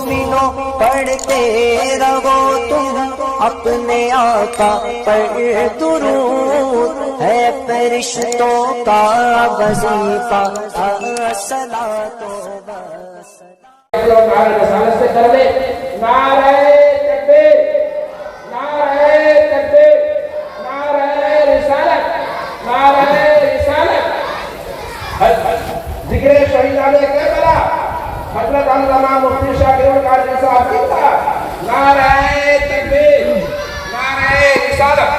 مومنوں پڑھتے رہو تم اپنے آقا پر درود، ہے فرشتوں کا وظیفہ الصلاۃ رسالت سے کر لے نعرہ تکبیر، نعرہ تکبیر، نعرہ رسالت، نعرہ رسالت۔ ذکر شہیدان کربلا حضرت علامہ مفتی شاکر القادری صاحب کی تھا، نعرہ تکبیر، نعرہ رسالت۔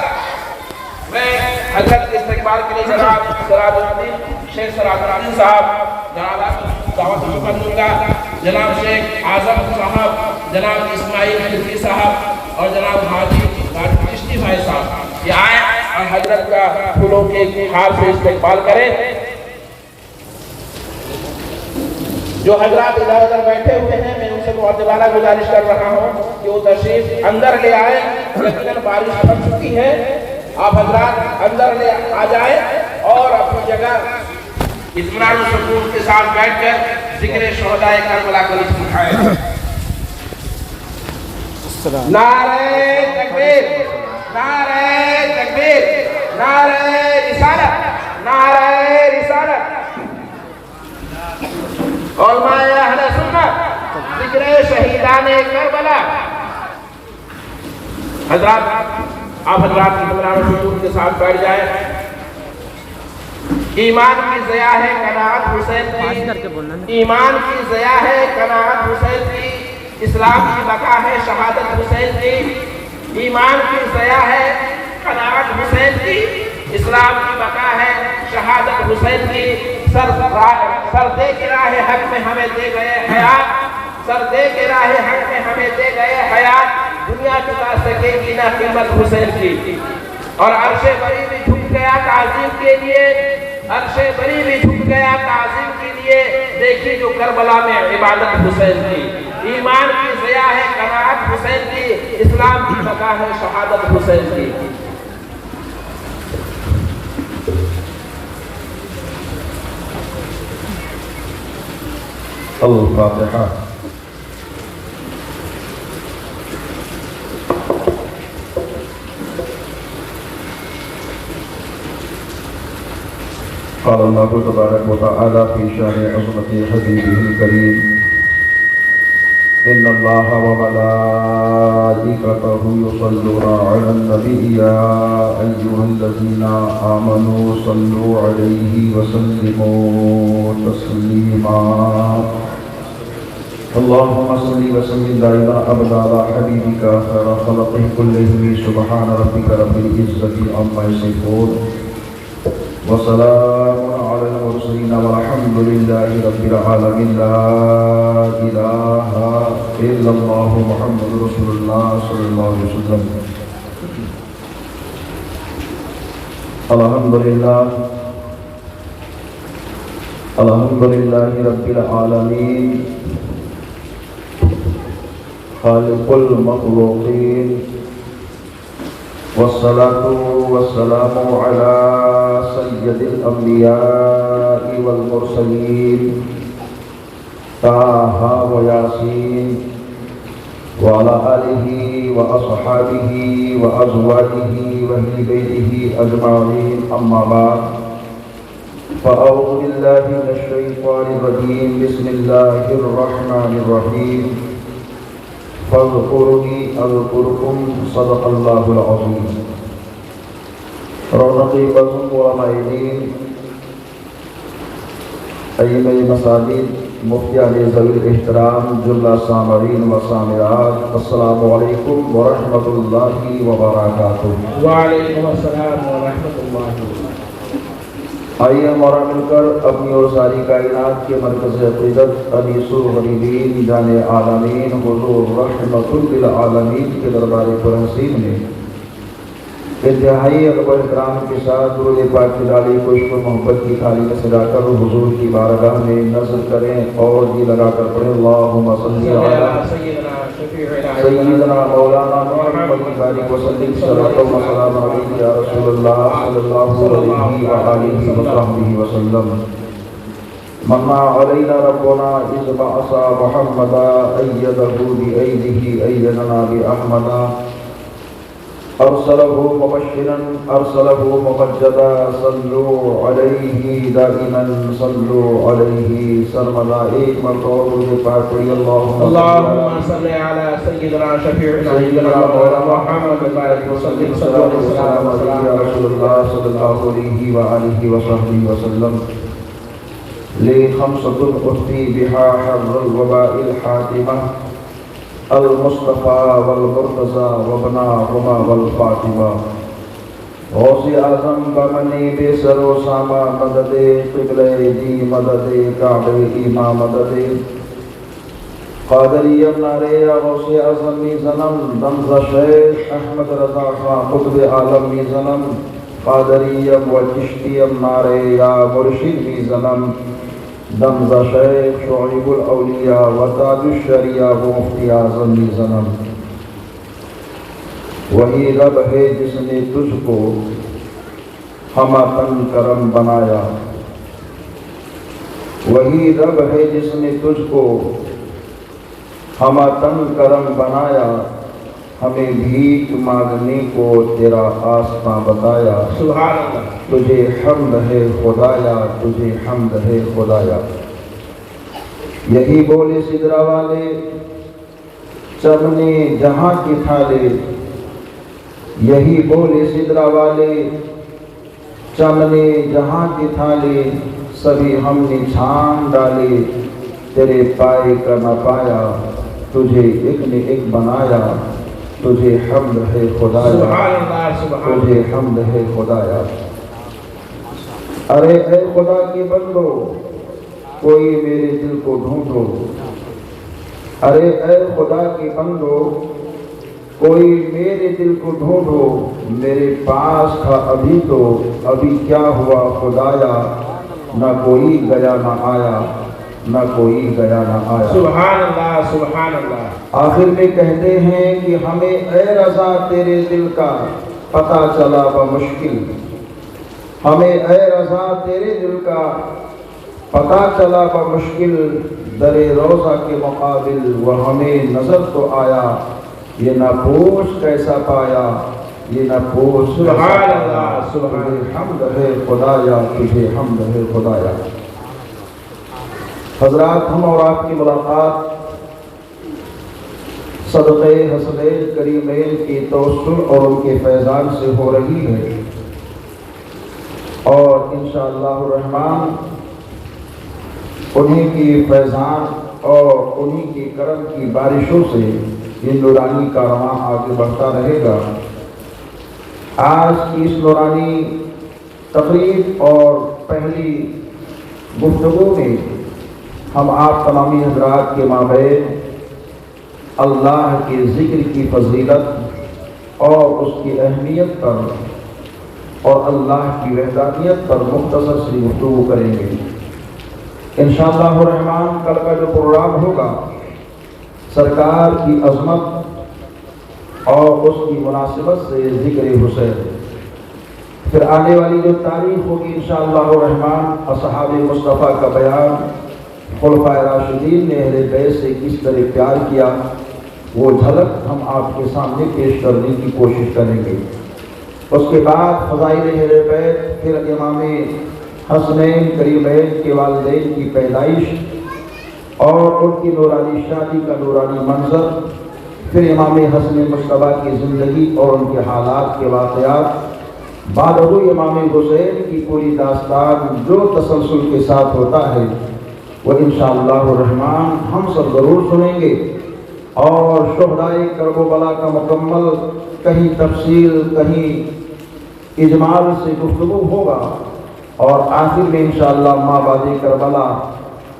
میں حضرت کے استقبال کے لیے جناب سراج الدین شیخ سراج الدین صاحب، جناب دعوت محمد اللہ، جناب شیخ اعظم صاحب، جناب اسماعیل حفیظ صاحب اور جناب حاجی چشتی بھائی صاحب یہ آئے اور حضرت کا پھولوں کے ہار سے استقبال کریں۔ جو حضرات ادھر ادھر بیٹھے ہوئے ہیں میں ان سے مؤدبانہ گزارش کر رہا ہوں کہ وہ تشریف اندر لے آئے، یقیناً بارش تھم چکی ہے، آپ حضرات اندر لے آ جائیں اور اپنی جگہ اطمینان و سکون کے ساتھ بیٹھ کر ذکر شہدائے کربلا کو اٹھائیں۔ نعرہ تکبیر، نعرہ تکبیر، نعرہ رسالت، نعرہ رسالت۔ علماء اہل سنت ذکر شہیدان کربلا۔ حضرات آپ حضرات اطمینان و سکون کے ساتھ بیٹھ جائیں۔ ایمان کی ضیاء ہے قناعت حسین کی، ایمان کی ضیاء ہے قناعت حسین کی، اسلام کی بقا ہے شہادت حسین کی، ایمان کی ضیاء ہے قناعت حسین کی، اسلام کی بقا ہے شہادت حسین کی۔ سر دے کے راہ حق میں ہمیں دے گئے حیات، سر دے کے راہ حق میں ہمیں دے گئے حیات، دنیا چکا سکے گی نہ قیمت حسین کی۔ اور عرش بری بھی جھک گیا تعظیم کے لیے، عرش بری بھی جھک گیا تعظیم کے لیے، دیکھی جو کربلا میں عبادت حسین کی۔ ایمان کی ضیاء ہے قناعت حسین کی، اسلام کی بقا ہے شہادت حسین کی۔ الفاتحہ۔ قال الله تبارك وتعالى في شأن عظمة حبيبه الكريم إن الله وملائكته يصلون على النبي يا أيها الذين آمنوا صلوا عليه وسلموا تسليما اللهم صل وسلم دائما أبدا على حبيبك خير خلقه كلهم سبحان ربك رب العزة عما يصفون وسلام على المرسلين والحمد لله رب العالمين لا إله إلا الله محمد رسول الله صلى الله عليه وسلم الحمد لله رب العالمين خالق المخلوقين والصلاة والسلام على سيد الأنبياء والمرسلين طه وياسين وعلى آله وأصحابه وأزواجه وأهل بيته أجمعين أما بعد فأعوذ بالله من الشيطان الرجيم بسم الله الرحمن الرحيم فاذكرني أذكركم صدق الله العظيم رونقی بزم علماء دین ائمہ مساجد مفتیان ذوی الاحترام جملہ سامعین و سامعات السلام علیکم ورحمۃ اللہ وبرکاتہ۔ وعلیکم السلام ورحمۃ اللہ وبرکاتہ۔ آئیے ہمارا مل کر اپنی اور ساری کائنات کے مرکز عقیدت انیس الغریبین جان عالمین حضور رحمۃ للعالمین کے دربار پر حسین میں انتہائی ادب و احترام کے ساتھ درود پاک کی ڈالی کو عشق و محبت کی تھالی میں سجا کر حضور کی بارگاہ میں نظر کریں اور جی لگا کر پڑھیں اللہم صلی علی سیدنا مولانا محمد بارک وسلم صلوات و سلام علیہ یا رسول اللہ صلی اللہ علیہ وآلہ وصحبہ وسلم۔ منا علينا ربنا إذ بعث محمدا أيده بأيده أيدنا بأحمدا أرسله مبشرا أرسله ممجدا صلوا عليه دائما صلوا عليه سرمدا ایک مرتبہ مجھے پاک پڑھی اللهم صل على سيدنا شفيعنا سيدنا مولانا محمد وعلى آله وصحبه وسلم يا رسول الله صلى الله عليه وآله وصحبه وسلم لي خمسة أخفي بها حر الوباء الحاتمة المصطفى والمرتضى وابناهما والفاطمة غوث اعظم بمنی بے سر و ساما مدد قبل دی مدد کعبہ ایما مدد قادری نارے غوث اعظم می زنم دمز شیخ احمد رضا خان قطب عالم می زنم قادریم و چشتیم نارے یا مرشد می زنم دمز شیخ شعیب الاولیاء و تاج الشریعہ و مفتی اعظم می زنم وہی رب ہے جس نے تجھ کو ہمہ تن کرم بنایا وہی رب ہے جس نے تجھ کو ہمہ تن کرم بنایا ہمیں بھیک مانگنے کو تیرا آستاں بتایا سبحان اللہ تجھے حمد ہے خدایا تجھے حمد ہے خدایا یہی بولے سدرا والے چمنے جہاں کی تھالے یہی بولے سدرا والے چمنے جہاں کی تھالے سبھی ہم نے چھان ڈالے تیرے پائے کا نہ پایا تجھے ایک نے ایک بنایا تجھے حمد ہے خدایا تجھے حمد ہے خدایا ارے اے خدا کے بندو کوئی میرے دل کو ڈھونڈو ارے اے خدا کے بندو کوئی میرے دل کو ڈھونڈو میرے پاس تھا ابھی تو ابھی کیا ہوا خدایا نہ کوئی گیا نہ آیا نہ کوئی گیا نہ آیا سبحان اللہ سبحان اللہ آخر میں کہتے ہیں کہ ہمیں اے رضا تیرے دل کا پتہ چلا بمشکل ہمیں اے رضا تیرے دل کا پتہ چلا بمشکل در روضہ کے مقابل وہ ہمیں نظر تو آیا یہ نہ پوچھ کیسا پایا یہ نہ پوچھ سبحان اللہ سبحان تجھے حمد ہے خدایا تجھے حمد ہے خدایا حضرات ہم اور آپ کی ملاقات صدقے حسنین کریمین کی توسل اور ان کے فیضان سے ہو رہی ہے اور انشاءاللہ الرحمن انہی کی فیضان اور انہی کی کرم کی بارشوں سے یہ نورانی کارواں آگے بڑھتا رہے گا آج کی اس نورانی تقریب اور پہلی گفتگو میں ہم آپ تمامی حضرات کے مابین اللہ کے ذکر کی فضیلت اور اس کی اہمیت پر اور اللہ کی وحدانیت پر مختصر سی گفتگو کریں گے انشاءاللہ الرحمن کل کا جو پروگرام ہوگا سرکار کی عظمت اور اس کی مناسبت سے ذکر حسین پھر آنے والی جو تاریخ ہوگی انشاءاللہ الرحمن اصحاب مصطفیٰ کا بیان خلفائے راشدین نے اہل بیت سے کس طرح پیار کیا وہ جھلک ہم آپ کے سامنے پیش کرنے کی کوشش کریں گے اس کے بعد فضائل اہل بیت پھر امام حسنین کریمین کے والدین کی پیدائش اور ان کی نورانی شادی کا نورانی منظر پھر امام حسن مصطفیٰ کی زندگی اور ان کے حالات کے واقعات بعد امام حسین کی پوری داستان جو تسلسل کے ساتھ ہوتا ہے وہ انشاءاللہ الرحمن ہم سب ضرور سنیں گے اور شہدائے کرب و بلا کا مکمل کہیں تفصیل کہیں اجمال سے گفتگو ہوگا اور آخر میں انشاءاللہ مابعد کربلا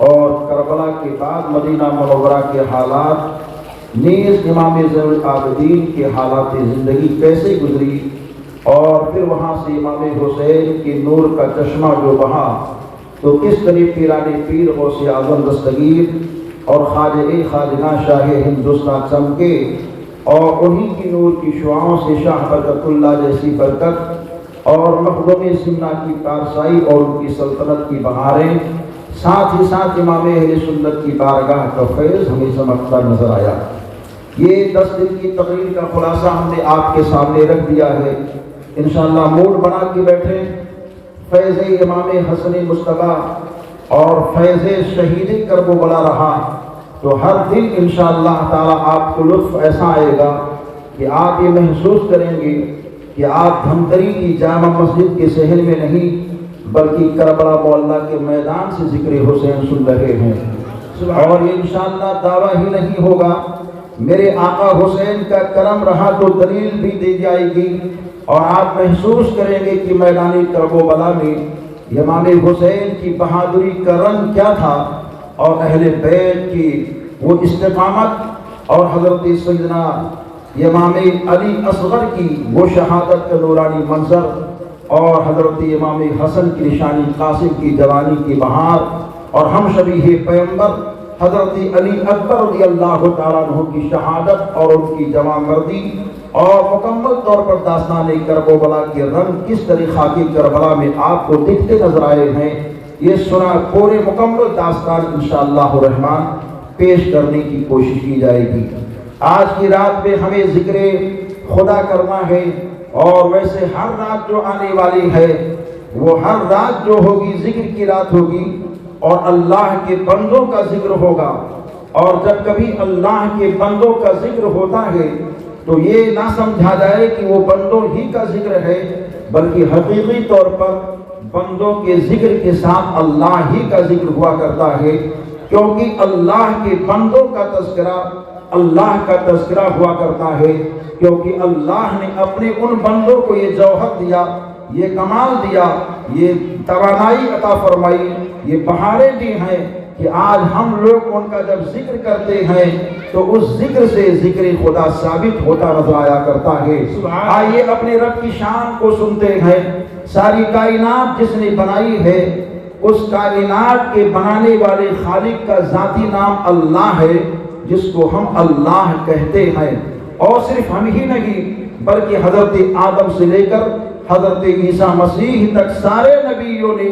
اور کربلا کے بعد مدینہ منورہ کے حالات نیز امام زین العابدین کے حالات زندگی کیسے گزری اور پھر وہاں سے امام حسین کے نور کا چشمہ جو بہا تو کس طرح پیران پیر غوث اعظم دستگیر اور خواجہ خواجہ شاہ ہندوستان چمکے اور انہی کی نور کی شعاؤں سے شاہ برکت اللہ جیسی برکت اور مخدوم سمنا کی پارسائی اور ان کی سلطنت کی بہاریں ساتھ ہی ساتھ امام اہل سنت کی بارگاہ کا فیض ہمیں چمکتا نظر آیا۔ یہ 10 دن کی تقریر کا خلاصہ ہم نے آپ کے سامنے رکھ دیا ہے، انشاءاللہ موڈ بنا کے بیٹھے۔ فیض امام حسن مصطفیٰ اور فیض شہید کربلا رہا تو ہر دن انشاءاللہ تعالی آپ کو لطف ایسا آئے گا کہ آپ یہ محسوس کریں گے کہ آپ دھمتری کی جامع مسجد کے صحن میں نہیں بلکہ کربلا محلہ کے میدان سے ذکر حسین سن رہے ہیں۔ اور یہ انشاءاللہ دعویٰ ہی نہیں ہوگا، میرے آقا حسین کا کرم رہا تو دلیل بھی دی جائے گی، اور آپ محسوس کریں گے کہ میدان کربلا میں امام حسین کی بہادری کا رنگ کیا تھا، اور اہل بیت کی وہ استقامت، اور حضرت سیدنا امام علی اصغر کی وہ شہادت کا نورانی منظر، اور حضرت امام حسن کی نشانی قاسم کی جوانی کی بہار، اور ہم شبیہ پیغمبر حضرت علی اکبر رضی اللہ تعالیٰ عنہ کی شہادت اور ان کی جوان مردی، اور مکمل طور پر داستان کربلا کے رنگ کس طریقہ کی کربلا میں آپ کو دکھتے نظر آئے ہیں، یہ سنا پورے مکمل داستان انشاءاللہ الرحمن پیش کرنے کی کوشش کی جائے گی۔ آج کی رات میں ہمیں ذکر خدا کرنا ہے، اور ویسے ہر رات جو آنے والی ہے وہ ہر رات جو ہوگی ذکر کی رات ہوگی، اور اللہ کے بندوں کا ذکر ہوگا، اور جب کبھی اللہ کے بندوں کا ذکر ہوتا ہے تو یہ نہ سمجھا جائے کہ وہ بندوں ہی کا ذکر ہے، بلکہ حقیقی طور پر بندوں کے ذکر کے ساتھ اللہ ہی کا ذکر ہوا کرتا ہے، کیونکہ اللہ کے بندوں کا تذکرہ اللہ کا تذکرہ ہوا کرتا ہے، کیونکہ اللہ نے اپنے ان بندوں کو یہ جوہر دیا، یہ کمال دیا، یہ توانائی عطا فرمائی، یہ بہاریں دی ہیں کہ آج ہم لوگ ان کا جب ذکر کرتے ہیں تو اس ذکر سے ذکر خدا ثابت ہوتا نظر آیا کرتا ہے۔ آئیے اپنے رب کی شان کو سنتے ہیں۔ ساری کائنات جس نے بنائی ہے، اس کائنات کے بنانے والے خالق کا ذاتی نام اللہ ہے، جس کو ہم اللہ کہتے ہیں، اور صرف ہم ہی نہیں بلکہ حضرت آدم سے لے کر حضرت عیسیٰ مسیح تک سارے نبیوں نے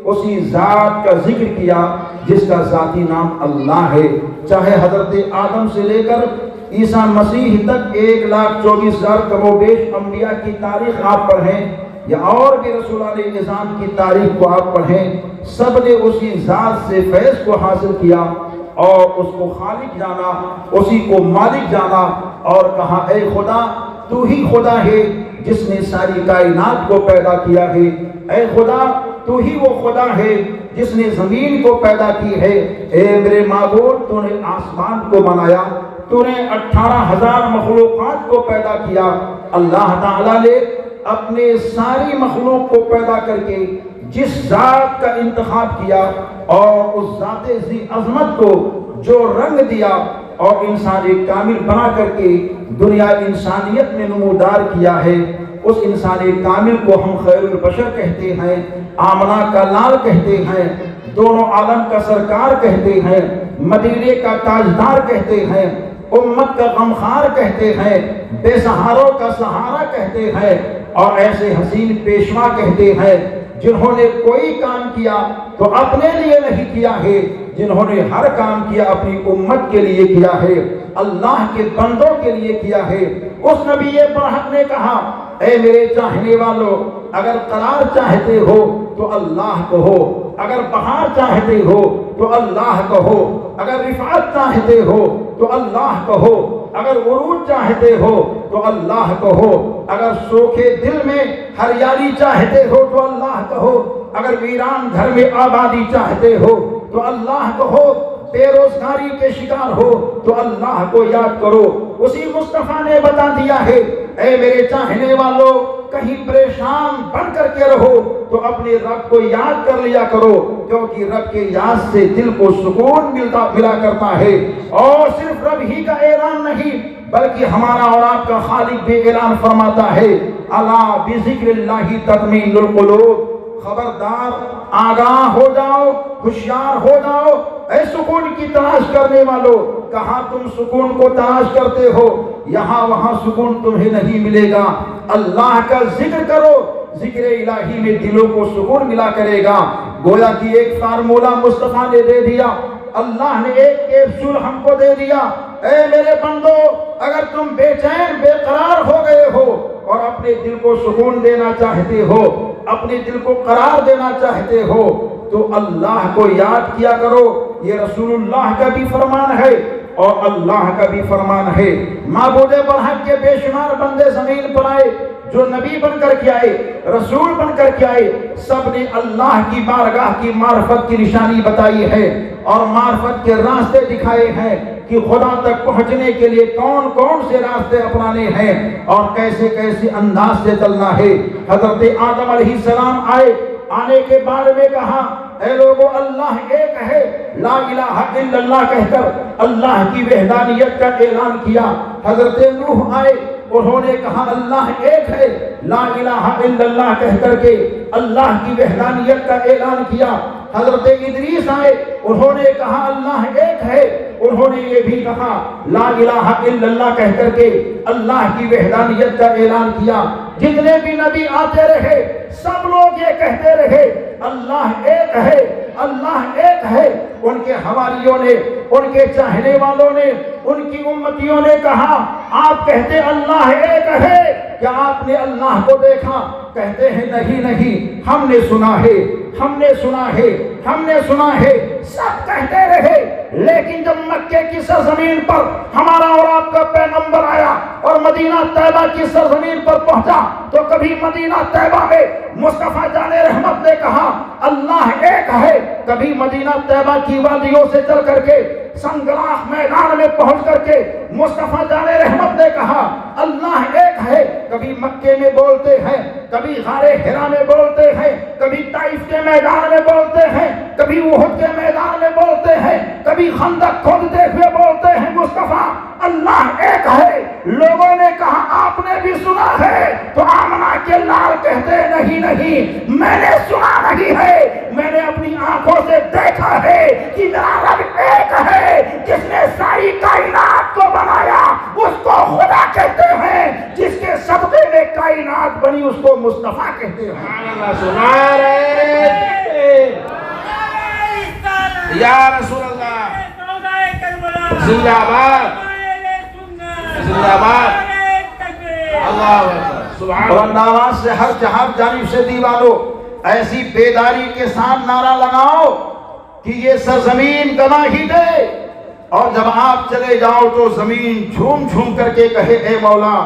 اسی ذات کا ذکر کیا جس کا ذاتی نام اللہ ہے۔ چاہے حضرت آدم سے لے کر عیسیٰ مسیح تک 1,24,000 کم و بیش انبیاء کی تاریخ آپ پڑھیں، یا اور بھی رسولان نظام کی تاریخ کو آپ پڑھیں، سب نے اسی ذات سے فیض کو حاصل کیا، اور اس کو خالق جانا، اسی کو مالک جانا، اور کہا اے خدا تو ہی خدا ہے جس نے ساری کائنات کو پیدا کیا ہے، اے خدا تو ہی وہ خدا ہے جس نے زمین کو پیدا کی ہے، اے میرے معبود تو نے آسمان کو بنایا، تو نے 18,000 مخلوقات کو پیدا کیا۔ اللہ تعالیٰ نے اپنے ساری مخلوق کو پیدا کر کے جس ذات کا انتخاب کیا، اور اس ذات ذی عظمت کو جو رنگ دیا، اور انسان کامل بنا کر کے دنیا انسانیت میں نمودار کیا ہے، اس انسان کامل کو ہم خیر البشر کہتے ہیں، آمنہ کا لال کہتے ہیں، دونوں عالم کا سرکار کہتے ہیں، مدینے کا تاجدار کہتے ہیں، امت کا غمخوار کہتے ہیں، بے سہاروں کا سہارا کہتے ہیں، اور ایسے حسین پیشوا کہتے ہیں جنہوں نے کوئی کام کیا تو اپنے لیے نہیں کیا ہے، جنہوں نے ہر کام کیا اپنی امت کے لیے کیا ہے، اللہ کے بندوں کے لیے کیا ہے۔ اس نبی برحق نے کہا اے میرے چاہنے والوں، اگر قرار چاہتے ہو تو اللہ کہو، اگر بہار چاہتے ہو تو اللہ کہو، اگر رفعت چاہتے ہو تو اللہ کہو، اگر عروج چاہتے ہو تو اللہ کہو، اگر سوکھے دل میں ہریالی چاہتے ہو تو اللہ کہو، اگر ویران گھر میں آبادی چاہتے ہو تو اللہ کہو، بے روزگاری کے شکار ہو تو اللہ کو یاد کرو۔ اسی مصطفیٰ نے بتا دیا ہے اے میرے چاہنے والوں، کہیں پریشان بن کر کے رہو تو اپنے رب کو یاد کر لیا کرو، کیونکہ رب کے یاد سے دل کو سکون ملا کرتا ہے۔ اور صرف رب ہی کا اعلان نہیں بلکہ ہمارا اور آپ کا خالق بھی اعلان فرماتا ہے، الا بذکر اللہ تطمئن القلوب، خبردار آگاہ ہو جاؤ، ہوشیار ہو جاؤ اے سکون کی تلاش کرنے والوں، کہاں تم سکون کو تلاش کرتے ہو؟ یہاں وہاں سکون تمہیں نہیں ملے گا، اللہ کا ذکر کرو، ذکر الہی میں دلوں کو سکون ملا کرے گا۔ گویا کہ ایک فارمولہ مصطفیٰ نے دے دیا، اللہ نے ایک کیپسول ہم کو دے دیا، اے میرے بندو اگر تم بے چین بے قرار ہو گئے ہو اور اپنے دل کو سکون دینا چاہتے ہو، اپنے دل کو قرار دینا چاہتے ہو تو اللہ کو یاد کیا کرو۔ یہ رسول اللہ کا بھی فرمان ہے اور اللہ کا بھی فرمان ہے۔ معبود برحق کے بے شمار بندے زمین پر آئے، جو نبی بن کر کے آئے، رسول بن کر کے آئے، سب نے اللہ کی بارگاہ کی معرفت کی نشانی بتائی ہے اور معرفت کے راستے دکھائے ہیں کہ خدا تک پہنچنے کے لیے کون کون سے راستے اپنانے ہیں اور کیسے کیسے انداز سے چلنا ہے۔ حضرت آدم علیہ السلام آئے، آنے کے بعد میں کہا اے لوگو اللہ ایک ہے، لا الہ الا اللہ کہہ کر اللہ کی وحدانیت کا اعلان کیا۔ حضرت نوح آئے، انہوں نے کہا اللہ ایک ہے، لا الہ الا اللہ کہہ کر کے اللہ کی وحدانیت کا اعلان کیا۔ حضرت ادریس آئے، انہوں نے کہا اللہ ایک ہے، انہوں نے یہ بھی کہا لا الہ الا اللہ کہہ کر کے اللہ کی وحدانیت کا اعلان کیا۔ جتنے بھی نبی آتے رہے سب لوگ یہ کہتے رہے اللہ ایک ہے، اللہ ایک ہے۔ ان کے حواریوں نے، ان کے چاہنے والوں نے، ان کی امتیوں نے کہا آپ کہتے اللہ ایک ہے، کیا آپ نے اللہ کو دیکھا؟ کہتے ہیں نہیں نہیں، ہم نے سنا ہے، ہم نے سنا ہے، ہم نے سنا ہے، سب کہتے رہے۔ لیکن جب مکے کی سرزمین پر ہمارا اور آپ کا پیغمبر آیا اور مدینہ طیبہ کی سرزمین پر پہنچا تو کبھی مدینہ طیبہ میں مصطفیٰ جان رحمت نے کہا اللہ ایک ہے، کبھی مدینہ طیبہ کی وادیوں سے چل کر کے سنگلاخ میدان میں پہنچ کر کے مصطفیٰ جان رحمت نے کہا اللہ ایک ہے۔ کبھی مکے میں بولتے ہیں، کبھی غار حرا میں بولتے ہیں، کبھی طائف کے میدان میں بولتے ہیں، کبھی احد کے میدان میں بولتے ہیں، کبھی خندق کھودتے ہوئے بولتے ہیں مصطفیٰ اللہ ایک ہے۔ لوگوں نے کہا آپ نے بھی سنا ہے، تو آمنہ کے لال کہتے نہیں نہیں، میں نے سنا نہیں ہے، میں نے اپنی آنکھوں سے دیکھا ہے کہ میرا رب ایک ہے، جس نے ساری کائنات کو بنایا اس کو خدا کہتے ہیں، جس کے صدقے میں کائنات بنی اس کو مصطفیٰ کہتے ہیں۔ سنا رہے یا رسول اللہ، زندہ باد زندہ باد، اللہ اکبر، سبحان اور اللہ۔ نواز سے ہر جانب سے دیوالو ایسی بیداری کے ساتھ نعرہ لگاؤ کہ یہ سرزمین گواہی دے، اور جب آپ چلے جاؤ تو زمین جھوم جھوم کر کے کہے اے مولا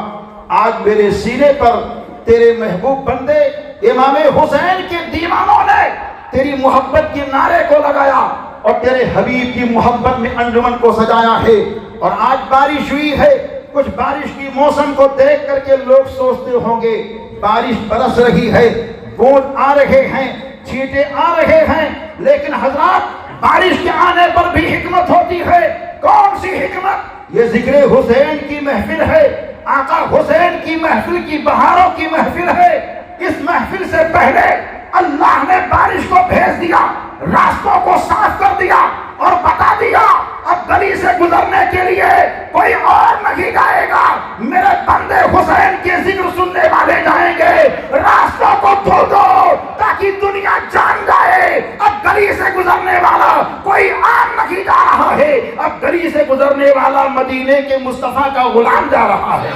آج میرے سینے پر تیرے محبوب بندے امام حسین کے دیوانوں نے تیری محبت کے نعرے کو لگایا اور تیرے حبیب کی محبت میں انجمن کو سجایا ہے۔ اور آج بارش ہوئی ہے، کچھ بارش کی موسم کو دیکھ کر کے لوگ سوچتے ہوں گے بارش برس رہی ہے، بوند آ رہے ہیں، چھینٹے آ رہے ہیں، لیکن حضرات بارش کے آنے پر بھی حکمت ہوتی ہے۔ کون سی حکمت؟ یہ ذکر حسین کی محفل ہے، آقا حسین کی محفل کی بہاروں کی محفل ہے۔ اس محفل سے پہلے اللہ نے بارش کو بھیج دیا، راستوں کو صاف کر دیا اور بتا دیا اب گلی سے گزرنے کے لیے کوئی اور نہیں جائے گا، میرے بندے حسین کے ذکر سننے والے جائیں گے۔ راستوں کو کھول دو تاکہ دنیا جان جائے اب گلی سے گزرنے والا کوئی عام نہیں جا رہا ہے، اب گلی سے گزرنے والا مدینے کے مصطفیٰ کا غلام جا رہا ہے۔